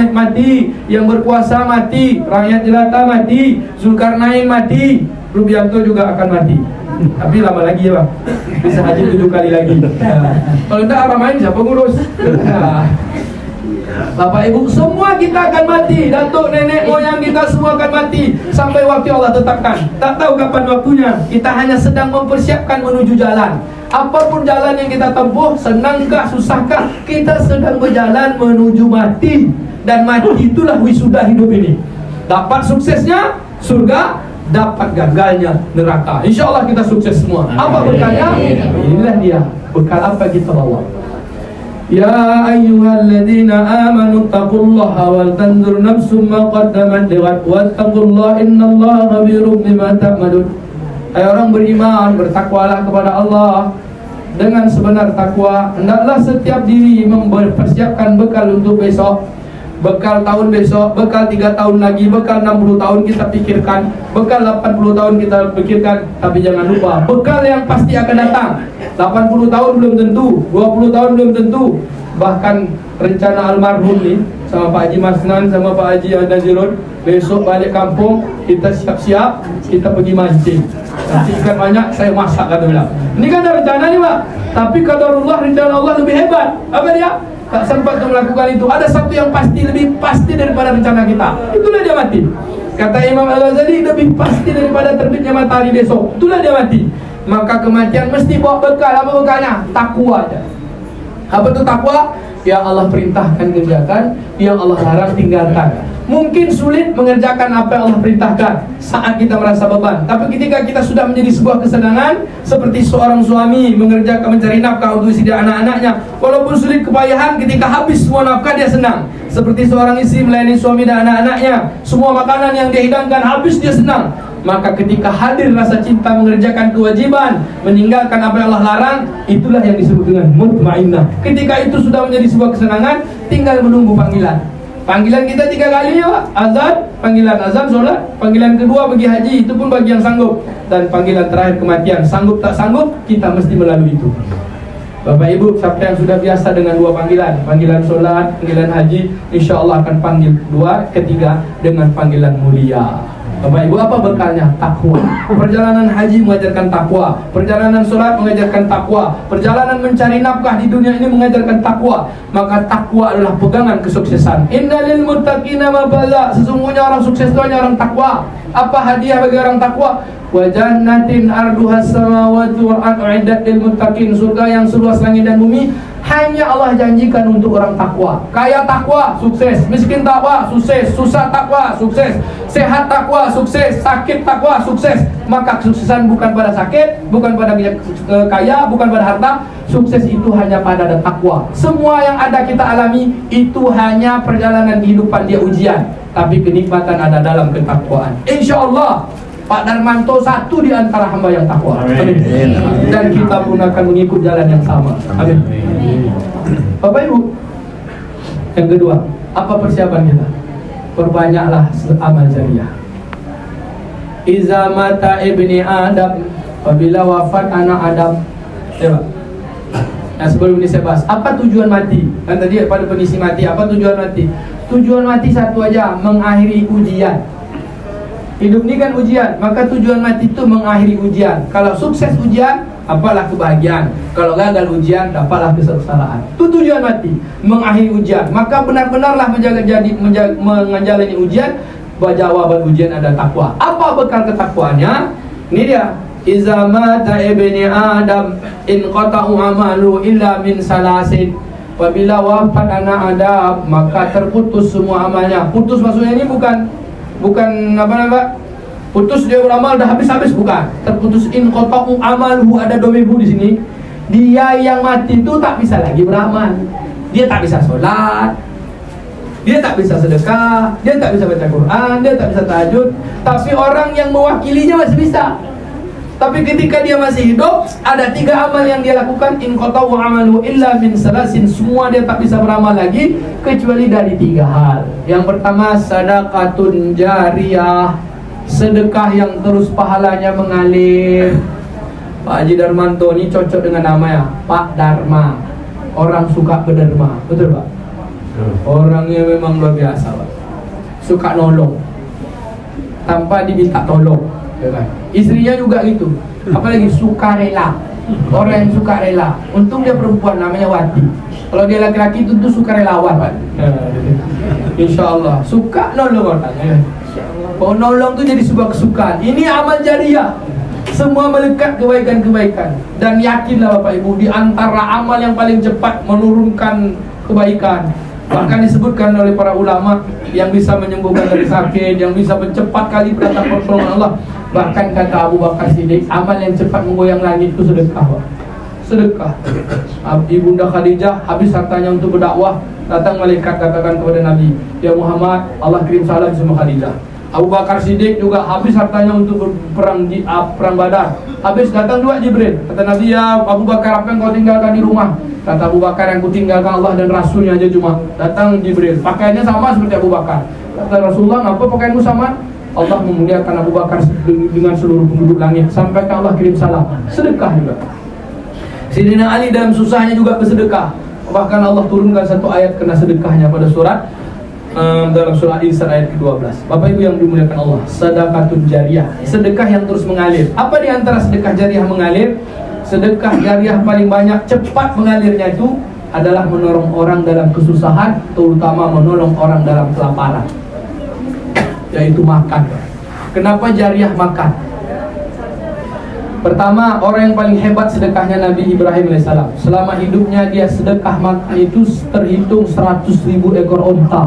mati, yang berkuasa mati, rakyat jelata mati, Zulkarnain mati, Rubianto juga akan mati. Tapi lama lagi ya Bang, bisa haji 7 kali lagi. Kalau tidak apa main siapa ngurus? Bapak Ibu, semua kita akan mati. Datuk, nenek, moyang kita semua akan mati sampai waktu Allah tetapkan. Tak tahu kapan waktunya. Kita hanya sedang mempersiapkan menuju jalan. Apapun jalan yang kita tempuh, senangkah, susahkah, kita sedang berjalan menuju mati. Dan mati itulah wisuda hidup ini. Dapat suksesnya surga, dapat gagalnya neraka. Insya Allah kita sukses semua. Apa bekalnya? Inilah dia bekal apa kita bawa. Ya ayyuhalladzina amanu taqullaha wal tanzur nafsum ma qaddamat lighad wattaqullaha innallaha khabirum bima ta'malun. Hai orang beriman, bertakwalah kepada Allah dengan sebenar takwa. Hendaklah setiap diri mempersiapkan bekal untuk besok, bekal tahun besok, bekal 3 tahun lagi, bekal 60 tahun kita pikirkan, bekal 80 tahun kita pikirkan. Tapi jangan lupa bekal yang pasti akan datang. 80 tahun belum tentu, 20 tahun belum tentu. Bahkan rencana almarhum nih sama Pak Haji Masnan, sama Pak Haji Nazirun, besok balik kampung kita siap-siap, kita pergi mancing. Nanti ikan banyak saya masak, kata bilang. Ini kan ada rencana nih Pak, tapi qadarullah, rencana Allah lebih hebat. Apa dia? Tak sempat untuk melakukan itu. Ada satu yang pasti, lebih pasti daripada rencana kita. Itulah dia mati. Kata Imam Al-Ghazali, lebih pasti daripada terbitnya matahari besok. Itulah dia mati. Maka kematian mesti bawa bekal. Apa bekalnya? Takwa aja. Apa itu takwa? Yang Allah perintahkan kerjakan, yang Allah larang tinggalkan. Mungkin sulit mengerjakan apa yang Allah perintahkan saat kita merasa beban. Tapi ketika kita sudah menjadi sebuah kesenangan, seperti seorang suami mengerjakan, mencari nafkah untuk istri dan anak-anaknya, walaupun sulit kepayahan, ketika habis semua nafkah dia senang. Seperti seorang istri melayani suami dan anak-anaknya, semua makanan yang dia hidangkan habis dia senang. Maka ketika hadir rasa cinta mengerjakan kewajiban, meninggalkan apa yang Allah larang, itulah yang disebut dengan mutmainnah. Ketika itu sudah menjadi sebuah kesenangan, tinggal menunggu panggilan. Panggilan kita 3 kali ya Pak. Azan, panggilan azan, sholat. Panggilan kedua bagi haji, itu pun bagi yang sanggup. Dan panggilan terakhir kematian. Sanggup tak sanggup, kita mesti melalui itu. Bapak Ibu, siapa yang sudah biasa dengan 2 panggilan, panggilan sholat, panggilan haji, insya Allah akan panggil 2, ketiga dengan panggilan mulia. Bapak Ibu, apa bekalnya? Takwa. Perjalanan haji mengajarkan takwa, perjalanan sholat mengajarkan takwa, perjalanan mencari nafkah di dunia ini mengajarkan takwa. Maka takwa adalah pegangan kesuksesan. Innalil muttaqina mafaza. Sesungguhnya orang sukses itu hanya orang takwa. Apa hadiah bagi orang takwa? Wa jannatin arduhas samawati wal ardu uiddat lil muttaqin. Surga yang seluas langit dan bumi hanya Allah janjikan untuk orang takwa. Kaya takwa, sukses. Miskin takwa, sukses. Susah takwa, sukses. Sehat takwa, sukses. Sakit takwa, sukses. Maka kesuksesan bukan pada sakit, bukan pada kaya, bukan pada harta. Sukses itu hanya pada ada takwa. Semua yang ada kita alami itu hanya perjalanan kehidupan, dia ujian. Tapi kenikmatan ada dalam ketakwaan. Insya Allah Pak Darmanto satu di antara hamba yang takwa. Amin. Dan kita pun akan mengikut jalan yang sama. Amin. Bapak Ibu, yang kedua, apa persiapan kita? Perbanyaklah amal jariah. Iza mata ibni Adam, apabila wafat anak Adam. Ya Pak. Nah, sebelum ini saya bahas, apa tujuan mati? Kan tadi pada penisi mati, apa tujuan mati? Tujuan mati satu aja, mengakhiri ujian. Hidup ini kan ujian, maka tujuan mati itu mengakhiri ujian. Kalau sukses ujian, dapatlah kebahagiaan. Kalau gagal ujian, dapatlah kesengsaraan. Itu tujuan mati, mengakhiri ujian. Maka benar-benarlah menjalani ujian. Jawaban ujian ada takwa. Apa bekal ketakwaannya? Ini dia. Iza mata ibni Adam in qata'u amalu illa min salasin. Apabila wafat anak Adam, maka terputus semua amalnya. Putus maksudnya ini bukan apa-apa. Putus dia beramal dah habis-habis, bukan. Terputus in qata'u amalu, ada domebu di sini. Dia yang mati itu tak bisa lagi beramal. Dia tak bisa sholat, dia tak bisa sedekah, dia tak bisa baca Quran, dia tak bisa tahajud. Tapi orang yang mewakilinya masih bisa. Tapi ketika dia masih hidup, ada 3 amal yang dia lakukan. In qata'u amalu illa min salasin. Semua dia tak bisa beramal lagi kecuali dari 3 hal. Yang pertama, sadaqatun jariyah, sedekah yang terus pahalanya mengalir. Pak Haji Darmanto ini cocok dengan namanya Pak Dharma. Orang suka berderma, betul Pak? Orangnya memang luar biasa, Pak. Suka nolong tanpa diminta tolong, ya kan? Istrinya juga gitu. Apalagi suka rela. Orang yang suka rela. Untung dia perempuan, namanya Wati. Kalau dia laki-laki itu suka relawan, Pak. Insya Allah suka nolong orang, ya. Oh, nolong itu jadi sebuah kesukaan. Ini amal jariah. Semua melekat kebaikan-kebaikan. Dan yakinlah Bapak Ibu, di antara amal yang paling cepat menurunkan kebaikan, bahkan disebutkan oleh para ulama, yang bisa menyembuhkan dari sakit, yang bisa mencepat kali datang pertolongan Allah. Bahkan kata Abu Bakar Siddiq, amal yang cepat menggoyang langit itu sedekah, Pak. Sedekah. Ibunda Khadijah habis hartanya untuk berdakwah, datang malaikat katakan kepada Nabi, ya Muhammad, Allah kirim salam sama Khadijah. Abu Bakar Siddiq juga habis hartanya untuk berperang di perang Badar. Habis datang 2 Jibril. Kata Nabi, ya Abu Bakar, apa yang kau tinggalkan di rumah? Kata Abu Bakar, yang kutinggalkan Allah dan Rasulnya aja cuma. Datang Jibril, pakaiannya sama seperti Abu Bakar. Kata Rasulullah, apa pakaianmu sama? Allah memuliakan Abu Bakar dengan seluruh penduduk langit. Sampai ke Allah kirim salam. Sedekah juga. Sayyidina Ali dalam susahnya juga bersedekah. Bahkan Allah turunkan satu ayat kena sedekahnya pada surat dalam surah Al-Isra ayat ke-12. Bapak Ibu yang dimuliakan Allah, sedekatun jariyah, sedekah yang terus mengalir. Apa di antara sedekah jariyah mengalir? Sedekah jariyah paling banyak cepat mengalirnya itu adalah menolong orang dalam kesusahan, terutama menolong orang dalam kelaparan, yaitu makan. Kenapa jariyah makan? Pertama, orang yang paling hebat sedekahnya Nabi Ibrahim AS. Selama hidupnya dia sedekah makan itu terhitung 100.000 ekor onta.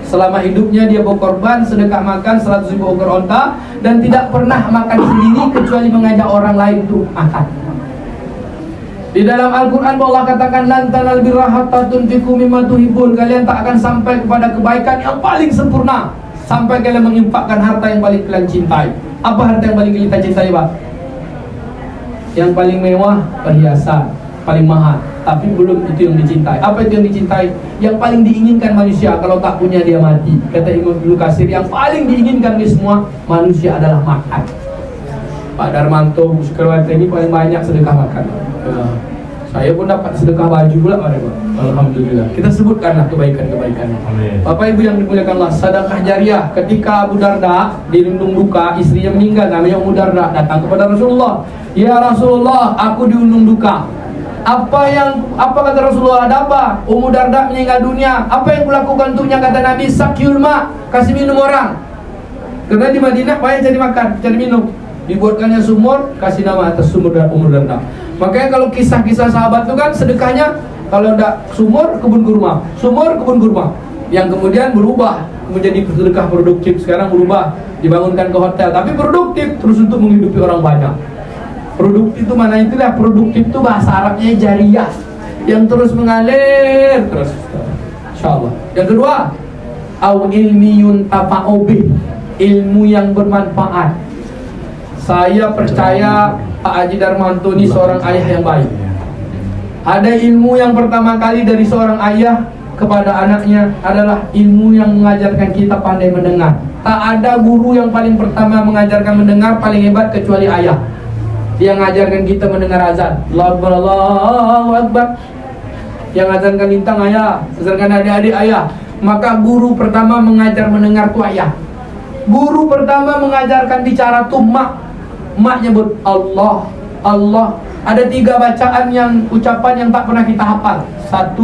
Selama hidupnya dia berkorban sedekah makan 100.000 ekor onta, dan tidak pernah makan sendiri kecuali mengajak orang lain untuk makan. Di dalam Al-Quran Allah katakan, lan tanal birra hatta tunfiqu mimma tuhibbun. Kalian tak akan sampai kepada kebaikan yang paling sempurna sampai kalian menginfakkan harta yang paling kalian cintai. Apa harta yang paling kita cintai, Pak? Yang paling mewah, perhiasan, paling mahal. Tapi belum itu yang dicintai. Apa itu yang dicintai? Yang paling diinginkan manusia, kalau tak punya dia mati. Kata Imam Ibnu Katsir, yang paling diinginkan di semua manusia adalah makan. Pak Darmanto Muskerwati ini paling banyak sedekah makan. Saya pun dapat sedekah baju pula, Pak. Alhamdulillah. Kita sebutkanlah kebaikan-kebaikan. Bapak Ibu yang dimuliakan Allah, sedekah jariyah. Ketika Abu Darda dirundung duka, istrinya meninggal, namanya Ummu Darda, datang kepada Rasulullah. Ya Rasulullah, aku diundung duka. Apa kata Rasulullah? Ada apa? Ummu Darda meninggal dunia. Apa yang kulakukan untuknya? Kata Nabi, sakyul ma, kasih minum orang. Karena di Madinah banyak cari makan, cari minum. Dibuatkannya sumur, kasih nama atas sumur Ummu Darda. Makanya kalau kisah-kisah sahabat itu kan sedekahnya, kalau ada sumur, kebun kurma, sumur, kebun kurma, yang kemudian berubah menjadi sedekah produktif. Sekarang berubah, dibangunkan ke hotel, tapi produktif terus untuk menghidupi orang banyak. Produktif itu mana itulah, produktif itu bahasa Arabnya jariyah, yang terus mengalir terus. Insyaallah. Yang kedua, au ilmiyun tafa'u bih, ilmu yang bermanfaat. Saya percaya Pak Haji Darmanto ini seorang ayah yang baik. Ada ilmu yang pertama kali dari seorang ayah kepada anaknya adalah ilmu yang mengajarkan kita pandai mendengar. Tak ada guru yang paling pertama mengajarkan mendengar paling hebat kecuali ayah. Dia mengajarkan kita mendengar azan. Allahu Akbar. Yang ajarkan lintang ayah, ajarkan adik-adik ayah. Maka guru pertama mengajar mendengar itu ayah. Guru pertama mengajarkan bicara itu mak. Mak nyebut Allah, Allah. Ada 3 bacaan yang ucapan yang tak pernah kita hafal. 1,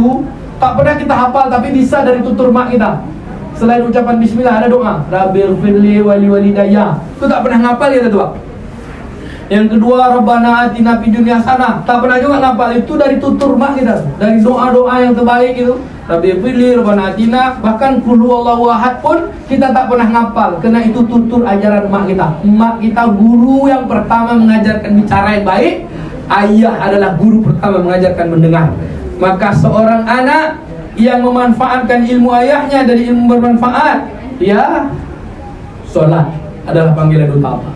tak pernah kita hafal tapi bisa dari tutur mak kita. Selain ucapan bismillah ada doa, Rabbil firli wali walidayya. Itu tak pernah ngapal kita tuh. Yang kedua, Rabbana atina fid dunya hasanah. Tak pernah juga ngapal, itu dari tutur mak kita. Dari doa-doa yang terbaik itu. Rabbil firli, Rabbana atina, bahkan qul huwallahu ahad pun kita tak pernah ngapal karena itu tutur ajaran mak kita. Mak kita guru yang pertama mengajarkan bicara yang baik. Ayah adalah guru pertama mengajarkan mendengar. Maka seorang anak yang memanfaatkan ilmu ayahnya dari ilmu bermanfaat, ya, sholat adalah panggilan utama.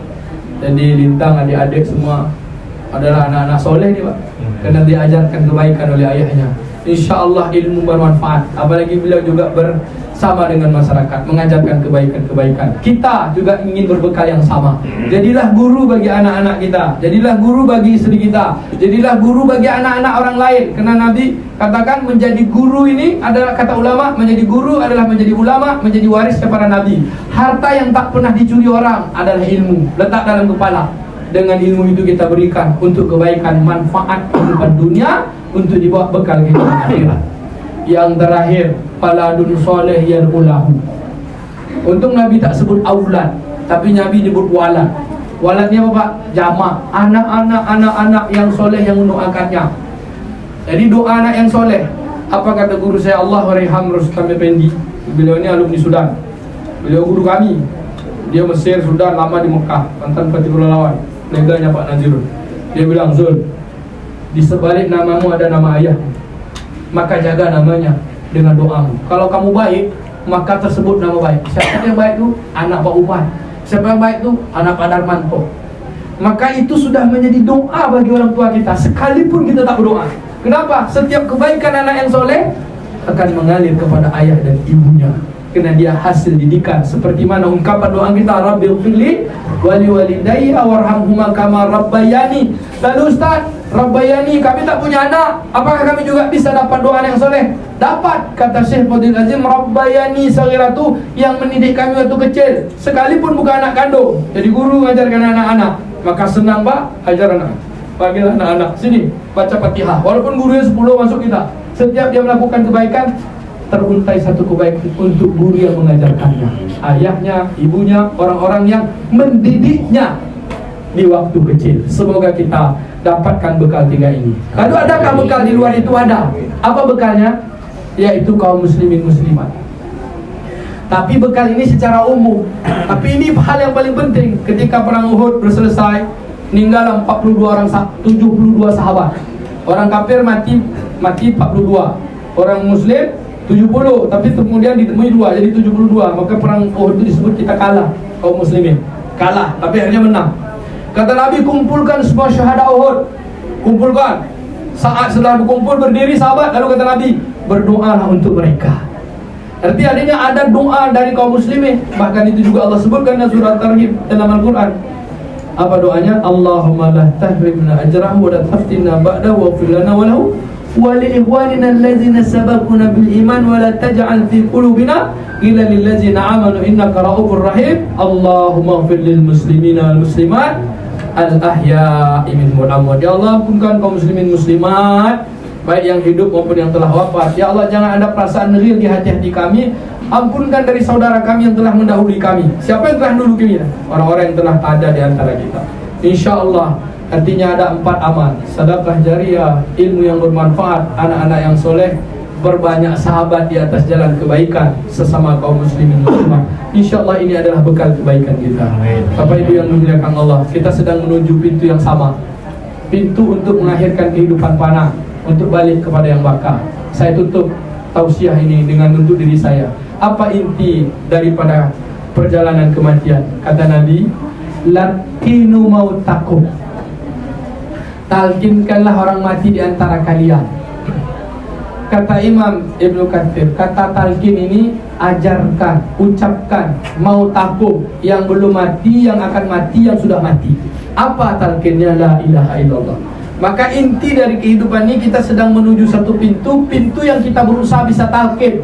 Jadi Lintang, adik-adik semua adalah anak-anak soleh nih Pak, karena diajarkan kebaikan oleh ayahnya. Insya Allah ilmu bermanfaat. Apalagi beliau juga bersama dengan masyarakat, mengajarkan kebaikan-kebaikan. Kita juga ingin berbekal yang sama. Jadilah guru bagi anak-anak kita, jadilah guru bagi istri kita, jadilah guru bagi anak-anak orang lain. Karena Nabi katakan menjadi guru ini adalah, kata ulama, menjadi guru adalah menjadi ulama, menjadi waris kepada Nabi. Harta yang tak pernah dicuri orang adalah ilmu, letak dalam kepala. Dengan ilmu itu kita berikan untuk kebaikan, manfaat kehidupan dunia, untuk dibawa bekal kehidupan akhirat. Yang terakhir, paladun soleh yang ulahu. Untung Nabi tak sebut aulad, tapi Nabi nyebut walad. Waladnya apa Pak? Jamak, anak-anak yang soleh yang mendoakannya. Jadi doa anak yang soleh. Apa kata guru saya, Allah warham Rustam Effendi. Beliau ini alumni Sudan. Beliau guru kami. Dia Mesir, Sudan, lama di Mekah, mantan Fatihul Lawan, neganya Pak Nazirun. Dia bilang, Zul, di sebalik namamu ada nama ayah, maka jaga namanya dengan doamu. Kalau kamu baik, maka tersebut nama baik. Siapa yang baik itu? Anak Pak Umar. Siapa yang baik itu? Anak Pak Darmanto. Maka itu sudah menjadi doa bagi orang tua kita, sekalipun kita tak berdoa. Kenapa? Setiap kebaikan anak yang soleh akan mengalir kepada ayah dan ibunya, karena dia hasil didikan. Seperti mana ungkapan doa kita, Rabbil firli wali walidayya warhamhuma kama rabbayani. Lalu Ustaz, rabbayani, kami tak punya anak, apakah kami juga bisa dapat doa yang soleh? Dapat, kata Syekh Fadil Azim, rabbayani saghiratu, yang mendidik kami waktu kecil, sekalipun bukan anak kandung. Jadi guru mengajarkan anak-anak, maka senang Pak, ajar anak. Panggil anak-anak, sini baca Fatihah. Walaupun gurunya 10 masuk kita, setiap dia melakukan kebaikan, teruntai satu kebaikan untuk guru yang mengajarkannya, ayahnya, ibunya, orang-orang yang mendidiknya di waktu kecil. Semoga kita dapatkan bekal 3 ini. Lalu adakah bekal di luar itu? Ada. Apa bekalnya? Yaitu kaum muslimin muslimat. Tapi bekal ini secara umum. Tapi ini hal yang paling penting. Ketika perang Uhud berselesai, meninggal 72 sahabat. Orang kafir mati 42. Orang muslim 70, tapi kemudian ditemui 2, jadi 72. Maka perang Uhud itu disebut kita kalah, kaum muslimin kalah, tapi akhirnya menang. Kata Nabi, kumpulkan semua syuhada Uhud, kumpulkan. Saat setelah berkumpul berdiri sahabat, lalu kata Nabi, berdoalah untuk mereka. Artinya adanya ada doa dari kaum muslimin. Bahkan itu juga Allah sebutkan dalam surah Tarhib dalam Al-Quran. Apa doanya? Allahumma la tahrimna ajrahu wa la taftinna ba'dahu wa firlana wa lahu wa li ikhwanina allazina sabaquna bil iman wa la taj'al fi qulubina illa lil ladzina amanu innaka ra'ufur rahim. Allahumma ighfir lil muslimina wal muslimat al ahya'i minhum wal amwat. Ya Allah, ampunkan kaum muslimin muslimat, baik yang hidup maupun yang telah wafat. Ya Allah, jangan ada perasaan ghil di hati-hati kami. Ampunkan dari saudara kami yang telah mendahului kami. Siapa yang telah mendahului kami? Orang-orang yang telah ada di antara kita. InsyaAllah. Artinya ada 4 amal: sedekah jariah, ilmu yang bermanfaat, anak-anak yang soleh, berbanyak sahabat di atas jalan kebaikan sesama kaum muslimin muslimah. InsyaAllah ini adalah bekal kebaikan kita. Bapak Ibu yang dimuliakan Allah, kita sedang menuju pintu yang sama, pintu untuk mengakhirkan kehidupan fana, untuk balik kepada yang baka. Saya tutup tausiah ini dengan untuk diri saya. Apa inti daripada perjalanan kematian? Kata Nabi, lakinu mautakum, talkinkanlah orang mati di antara kalian. Kata Imam Ibnu Katsir, kata talkin ini ajarkan, ucapkan, mautakum, yang belum mati, yang akan mati, yang sudah mati. Apa talkinnya? La ilaha illallah. Maka inti dari kehidupan ini kita sedang menuju satu pintu, pintu yang kita berusaha bisa talkin.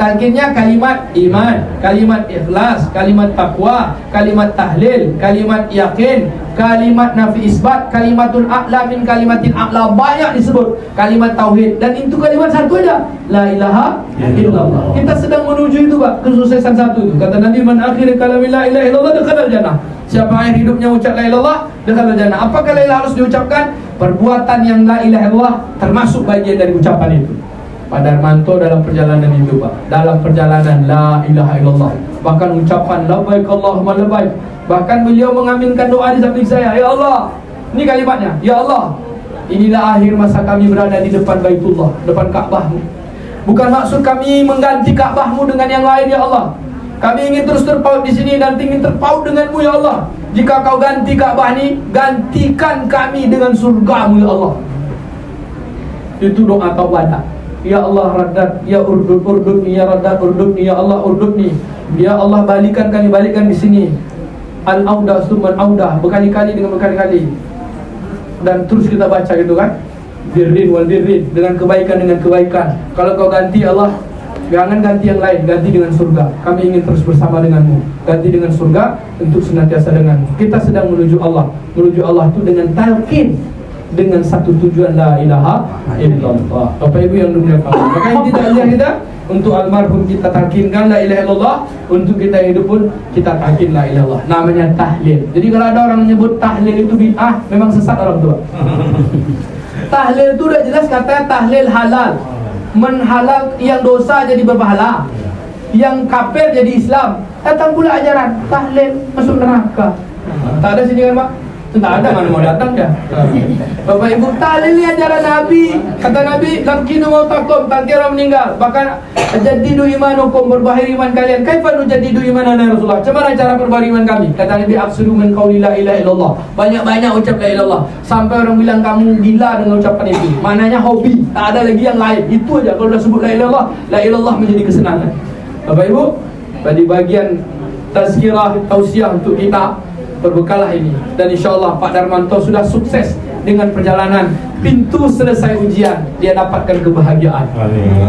Talqinnya kalimat iman, kalimat ikhlas, kalimat taqwa, kalimat tahlil, kalimat yakin, kalimat nafi isbat, kalimatul a'la min kalimatin a'la, banyak disebut kalimat tauhid, dan itu kalimat satu aja, la ilaha illallah. Kita sedang menuju itu Pak, kesuksesan satu itu. Kata Nabi, man akhir kalami la ilaha illallah dakhala jannah. Siapa akhir hidupnya ucap la ilaha illallah dakhala jannah. Apakah la ilaha harus diucapkan? Perbuatan yang la ilaha illallah termasuk bagian dari ucapan itu. Pak Darmanto dalam perjalanan itu Pak, dalam perjalanan la ilaha illallah, bahkan ucapan labbaik Allahumma labbaik, bahkan beliau mengaminkan doa di samping saya, ya Allah, ini kalimatnya, ya Allah, inilah akhir masa kami berada di depan Baitullah, depan Ka'bahmu. Bukan maksud kami mengganti Ka'bahmu dengan yang lain, ya Allah. Kami ingin terus terpaut di sini dan ingin terpaut denganmu, ya Allah. Jika kau ganti Ka'bah ini, gantikan kami dengan surgamu, ya Allah. Itu doa taubadah. Ya Allah raddat, ya urdudni, ya raddat urdudni, ya Allah urdudni, ya Allah balikan kami, balikan di sini. Al-audah summan audah, berkali-kali dengan berkali-kali, dan terus kita baca gitu kan, birrin wal birrin, dengan kebaikan. Kalau kau ganti Allah, jangan ganti yang lain, ganti dengan surga. Kami ingin terus bersama denganmu, ganti dengan surga untuk senantiasa denganmu. Kita sedang menuju Allah itu dengan talqin, dengan satu tujuan, la ilaha illallah. Bapak Ibu yang dimuliakan Allah, maka yang kita untuk almarhum kita talqinkan la ilaha illallah, untuk kita hidup pun kita talqin la ilaha illallah. Namanya tahlil. Jadi kalau ada orang menyebut tahlil itu bid'ah, memang sesat orang tua. Tahlil itu udah jelas katanya tahlil halal, menhalal yang dosa jadi berpahala, yang kafir jadi Islam. Datang pula ajaran tahlil masuk neraka. Tak ada sini kan Pak? Tak ada, mana mau datang dah. Bapak Ibu, tahlil ini ajaran Nabi. Kata Nabi, lakinu mautakum, tak kira meninggal. Bahkan jadidu imanukum, berbahir iman kalian. Kaifanu jadidu imanana Rasulullah. Macam mana cara berbahir iman kami? Kata Nabi, absulu min qauli la ilaha illallah. Banyak-banyak ucap la ilaha illallah, sampai orang bilang kamu gila dengan ucapan itu. Maknanya hobi, tak ada lagi yang lain. Itu aja, kalau dah sebut la ilaha illallah, la ilaha illallah menjadi kesenangan. Bapak Ibu, pada bagian tazkirah, tausiah untuk kita, berbekalah ini. Dan insyaAllah Pak Darmanto sudah sukses dengan perjalanan. Pintu selesai ujian, dia dapatkan kebahagiaan.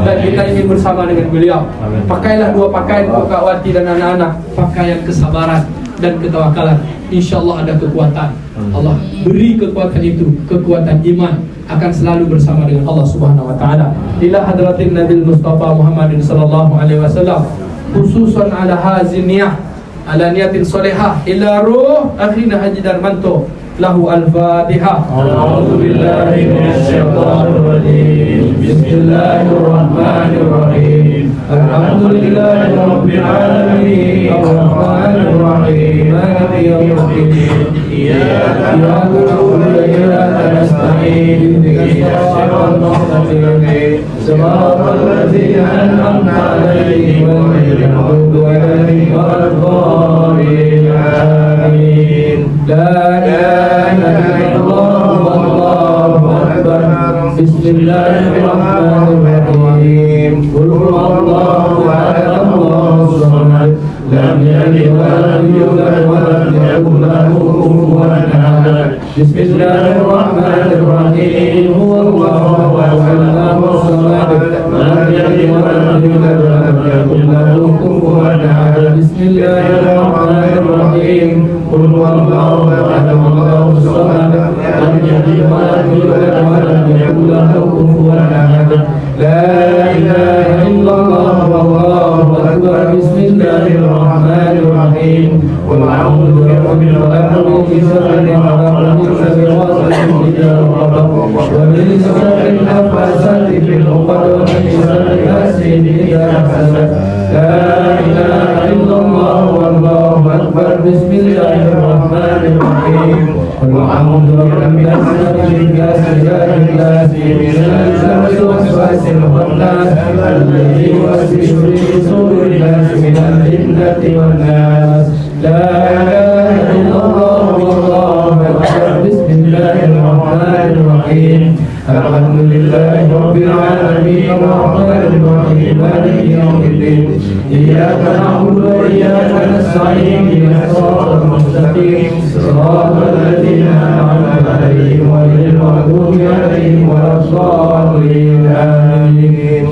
Dan kita ingin bersama dengan beliau. Pakailah dua pakaian untuk Kak Wati dan anak-anak, pakaian kesabaran dan ketawakalan. InsyaAllah ada kekuatan. Allah beri kekuatan itu, kekuatan iman, akan selalu bersama dengan Allah Subhanahu wa taala. Ila hadratin Nabil Mustafa Muhammadin sallallahu alaihi wasallam, khususan ala hazin niyah, ala niyatin solehah, ila ruh akhina Haji Darmanto. Lahu al-Fatihah. A'udzu billahi minasyaitonir rajim. Bismillahirrahmanirrahim. Alhamdulillahi rabbil alamin. Arrahmanir rahim. Maliki yaumiddin. Iyyaka na'budu wa iyyaka nasta'in. Ihdinas siratal mustaqim. Siratal ladzina an'amta 'alaihim ghairil maghdubi 'alaihim waladdallin. Amin. La ilaha illallah wallahu akbar. Bismillahirrahmanirrahim. Qul huwallahu ahad, Allahus samad, lam yalid wa lam yulad wa lam yakul lahu kufuwan ahad. Bismillahirrahmanirrahim. Huwallahu ahad, Allahus samad, lam yalid wa lam yulad wa lam yakul lahu kufuwan ahad. Bismillahirrahmanirrahim. Qul huwallahu ahad, Allahus samad, lam yalid wa lam yulad wa lam yakul lahu kufuwan ahad. La ilaha illallah wallahu akbar. Bismillahirrahmanirrahim. Qul a'udzu birabbil falaq, min syarri ma khalaq, min syarri ghasiqin idza waqab, wa min syarri nafasati fil 'uqad, wa min syarri hasidin idza hasad. La ilaha illallah wallahu akbar. Bismillahirrahmanirrahim. Qul a'udzu birabbin nas, min syarri ghasiqin min syarri waswasil khannas, alladzi yuwaswisu fi sudurin nas minal jinnati wan nas. La ilaha illallah wallahu akbar. Bismillahirrahmanirrahim. Alhamdulillahi rabbil alamin, arrahmanir rahim, maliki yaumiddin. Iyyaka na'budu wa iyyaka nasta'in, ihdinas siratal mustaqim, siratal ladzina an'amta 'alaihim ghairil maghdubi 'alaihim waladdallin. Amin.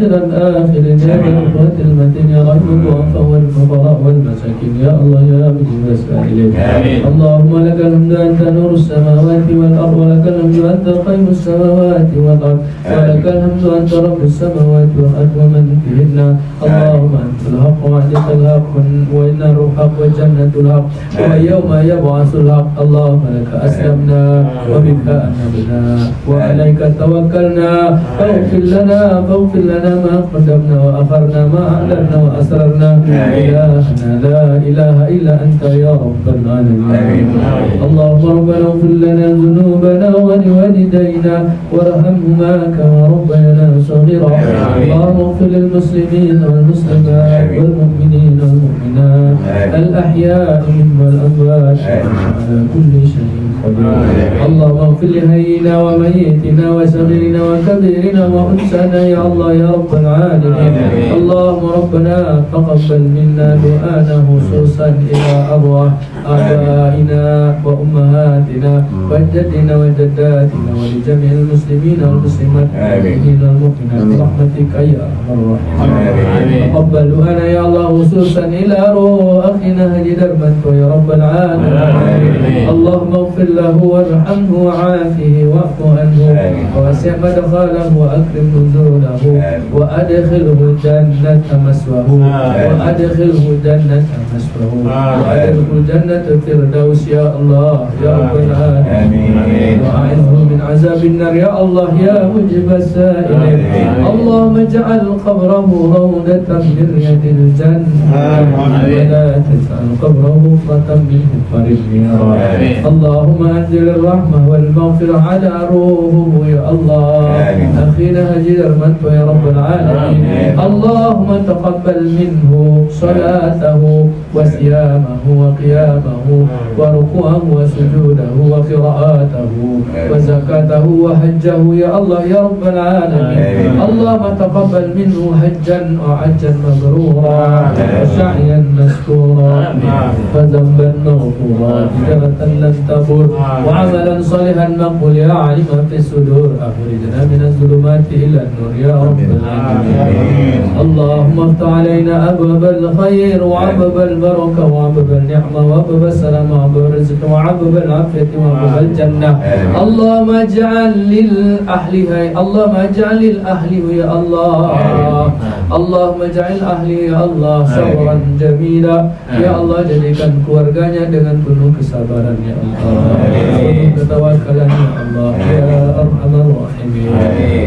آخر الآخرين يا ذا القوة المتين يا رحم الضعفاء والفقراء والمساكين يا الله يا مجيب السائلين. اللهم لك الحمد أنت نور السماوات والأرض ولك الحمد أنت قيم السماوات والأرض ولك الحمد أنت رب السماوات والأرض ومن فيهن. اللهم أنت الحق وأنت الحق والنار الحق والجنة الحق ويوم يبعث الحق. اللهم لك أسلمنا وبك أنبنا وعليك توكلنا فاغفر لنا ما قدمنا وأخرنا ما أعلنا وأسررنا. إلهنا لا إله إلا أنت يا رب العالمين. اللهم ربنا اغفر لنا ذنوبنا ولوالدينا وارحمهما كما ربيانا صغيرا. اللهم اغفر للمسلمين والمسلمات والمؤمنين والمؤمنات الأحياء منهم والأموات على كل شيء قدير. اللهم اغفر لحينا وميتنا وصغيرنا وكبيرنا وأنسانا يا الله يا رب العالمين. اللهم ربنا تقبل منا دعانا خصوصا إلى أرواح آبائنا وأمهاتنا وجدنا وجداتنا ولجميع المسلمين والمسلمات والمؤمنين والمؤمنات برحمتك يا أرحم الراحمين. تقبل دعانا يا الله خصوصا إلى روح أخينا هدي دربت يا رب العالمين. اللهم اغفر له وارحمه وعافه واعف عنه ووسع مدخله وأكرم نزوله وأدخله جنة مسواه وأدخله جنة مسواه وأدخله جنة الفردوس يا الله يا رب العالمين. وأعذه من عذاب النار يا الله يا مجيب السائلين. اللهم اجعل قبره روضة من رياض الجنة ولا تجعل قبره حفرة من حفر النار. اللهم أنزل الرحمة والمغفرة على روحه يا الله أخينا هجر المنت يا رب العالمين. اللهم تقبل منه صلاته وصيامه وقيامه وركوعه وسجوده وقراءاته وزكاته وحجه يا الله يا رب العالمين. اللهم تقبل منه حجا وعجا مبرورا وسعيا مشكورا وذنبا مغفورا تجارة لن تبور وعملا صالحا مقبول يا عالم في الصدور أخرجنا من الظلمات إلى النور يا رب العالمين. اللهم افتح علينا أبواب الخير وأبواب البركة وأبواب النعمة وأبواب السلام وأبواب الرزق وأبواب العافية وأبواب الجنة. اللهم اجعل للأهل اللهم اجعل للأهل يا الله. اللهم اجعل أهلي ya Allah sabaran jamila ya Allah, jadikan keluarganya dengan penuh kesabaran ya Allah, penuh ketawakalan ya Allah ya arhamar rahimin.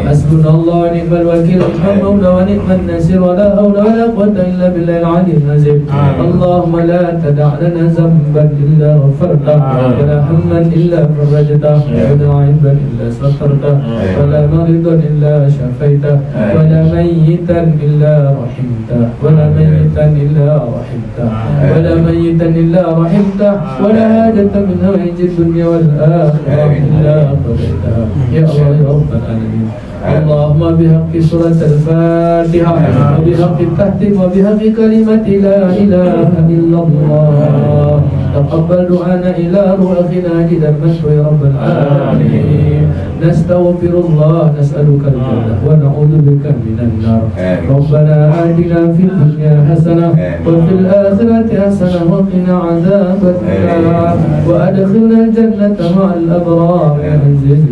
Hasbunallah wa ni'mal wakil, ni'mal maula wa ni'man nasir, wa la hawla wa la quwwata illa billahil aliyyil azim. Allahumma la tada' lana zamban illa ghafarta wa la hamman illa farajta wa la 'ayban illa satarta wa la maridan illa shafaita wa la mayyitan illa rahimta wa la mayyitan illa rahimta wa la mayyitan illa rahimta wa la hajatan min hawaijid dunya wal akhirah illa qadaita ya Allah ya rabbal alamin. Allahumma bihaqqi surat al-Fatihah wa bihaqqi tahtim wa bihaqqi kalimati la ilaha illallah taqabbal du'ana ila ruhina jidan maswa ya rabbal alamin. Nastaghfirullah nas'aluka al-jannah wa na'udzu bika minan nar. Rabbana atina fid dunya hasanah wa fil akhirati hasanah wa qina 'adzaban nar wa adkhilna al-jannata ma'al abrar ya aziz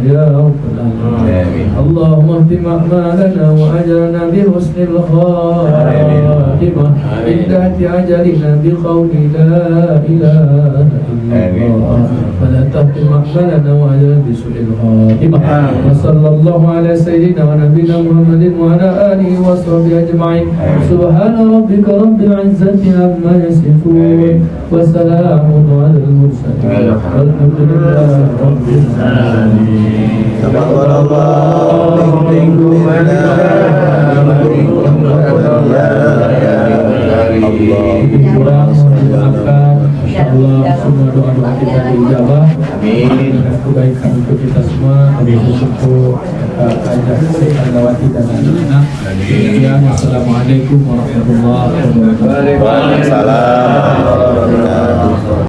ya rabbal alamin. اللهم اهدم أعمالنا وأجرنا بحسن الخاتمة انتهت أجلنا بقول لا إله إلا الله فلا تهدم أعمالنا وأجرنا بسوء الخاتمة. وصلى الله على سيدنا ونبينا محمد وعلى آله وصحبه أجمعين. سبحان ربك رب العزة عما يصفون وسلام على المرسلين والحمد لله رب العالمين. تقبل الله منا Insyaallah semua doa-doa kita dijabah. Amin. Kebaikan untuk kita semua. Untuk ajak Sedawati dan anak-anak. Assalamualaikum warahmatullahi wabarakatuh. Waalaikumsalam warahmatullahi wabarakatuh.